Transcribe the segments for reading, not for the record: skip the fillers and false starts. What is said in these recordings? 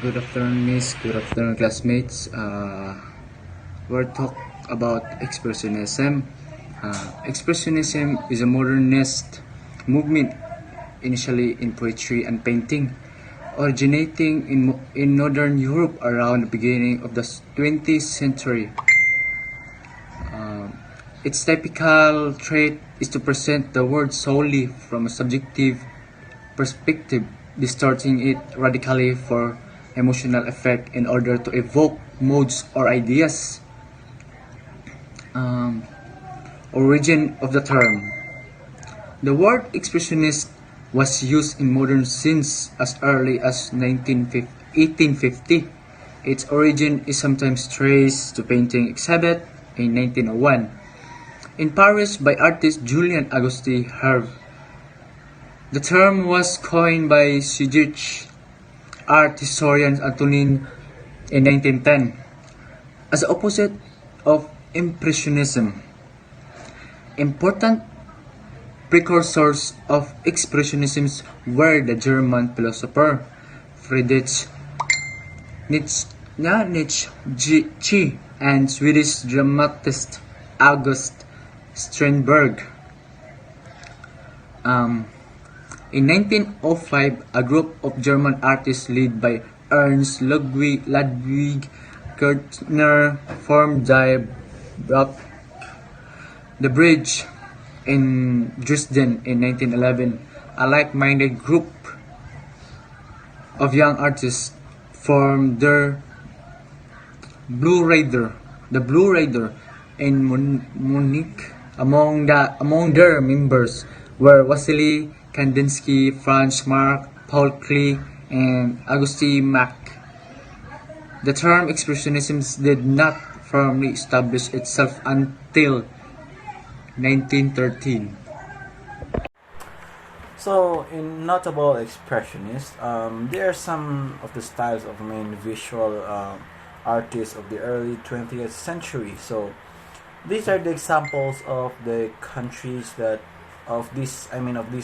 Good afternoon, Miss. Good afternoon, classmates. We're talk about Expressionism. Expressionism is a modernist movement initially in poetry and painting, originating in Northern Europe around the beginning of the 20th century. Its typical trait is to present the world solely from a subjective perspective, distorting it radically for emotional effect in order to evoke moods or ideas. Um, Origin of the term. The word expressionist was used in modern scenes as early as 1850. Its origin is sometimes traced to painting exhibit in 1901 in Paris by artist Julien Auguste Herve. The term was coined by Swedish art historian Antonin in 1910 as the opposite of Impressionism. Important precursors of Expressionism were the German philosopher Friedrich Nietzsche and Swedish dramatist August Strindberg. In 1905, a group of German artists led by Ernst Ludwig Kürtner formed the Bridge in Dresden in 1911. A like-minded group of young artists formed the Blue Rider in Munich. Among their members were Wassily Kandinsky, Franz Marc, Paul Klee, and Auguste Mack. The term Expressionism did not firmly establish itself until 1913. So, in notable expressionists, there are some of the styles of main visual artists of the early 20th century. So, these are the examples of the countries that of these notable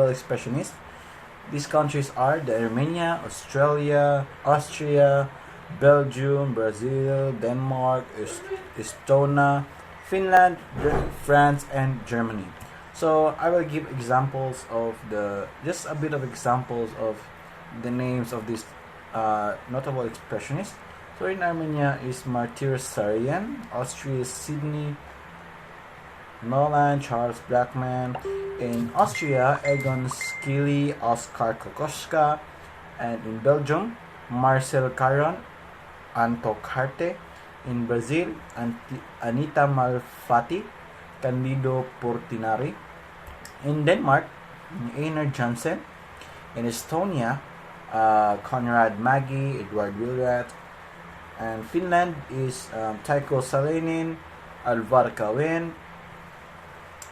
expressionists. These countries are the Armenia, Australia, Austria, Belgium, Brazil, Denmark, Estonia, Finland, France, and Germany. So I will give examples of just a bit of examples of the names of these notable expressionists. So in Armenia is Martyr Sarian, Austria is Sidney Nolan, Charles Blackman. In Austria, Egon Schiele, Oskar Kokoschka. And in Belgium, Marcel Caron, Anto Carte. In Brazil, Anita Malfatti, Candido Portinari. In Denmark, Einar Jansen. In Estonia, Konrad Maggi, Edward Wilrat. And Finland is Taiko Salenin, Alvar Kawen.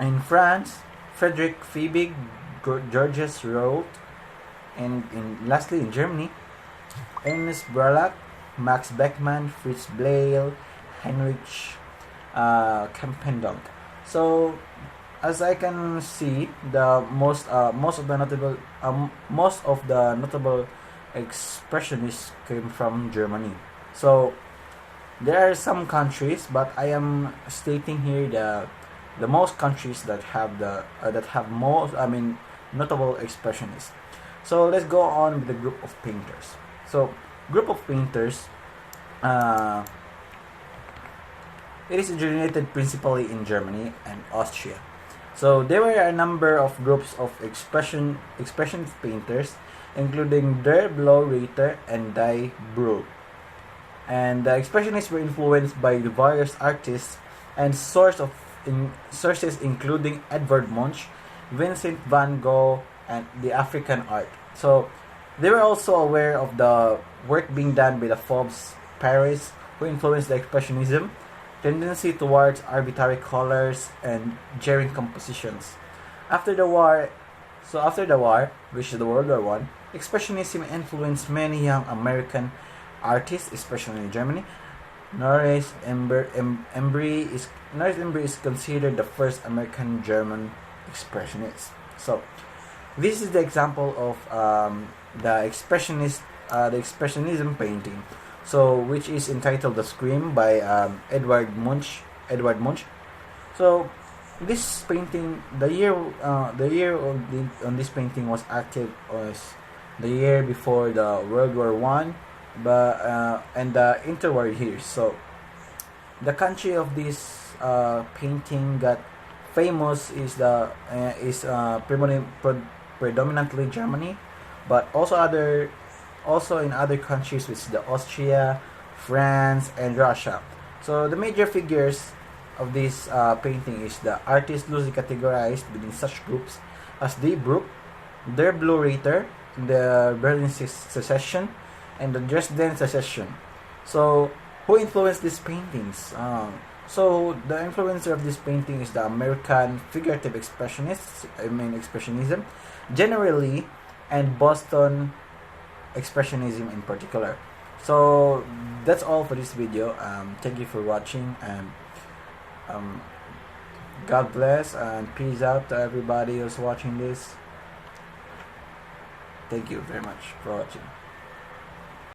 In France, Frederick Fiebig, Georges Roth. And lastly, in Germany, Ernest Barlach, Max Beckmann, Fritz Blale, Heinrich Kempendonk. So, as I can see, most of the notable expressionists came from Germany. So, there are some countries, but I am stating here the most countries that have notable expressionists. So let's go on with the group of painters. So group of painters, it is originated principally in Germany and Austria. So there were a number of groups of expressionist painters, including Der Blaue and Die Brühl. And the expressionists were influenced by the various artists and sources including Edvard Munch, Vincent van Gogh, and the African art. So they were also aware of the work being done by the Fauves Paris, who influenced the Expressionism, tendency towards arbitrary colors and jarring compositions. After the war, which is the World War I, Expressionism influenced many young American artists, especially in Germany. Norris Embry is considered the first American German expressionist. So, This is the example of the expressionism painting, so which is entitled "The Scream" by Edward Munch. So this painting, the year on this painting was active was the year before the World War I, but and the interwar years. So the country of this painting got famous is predominantly Germany, but also in other countries, which is the Austria, France, and Russia. So the major figures of this painting is the artist loosely categorized within such groups as Die Bruck, Der Blue-Ritter, the Berlin Secession, and the Dresden Secession. So who influenced these paintings? So the influencer of this painting is the American figurative expressionism generally, and Boston expressionism in particular. So that's all for this video. Thank you for watching, and God bless and peace out to everybody who's watching this. Thank you very much for watching.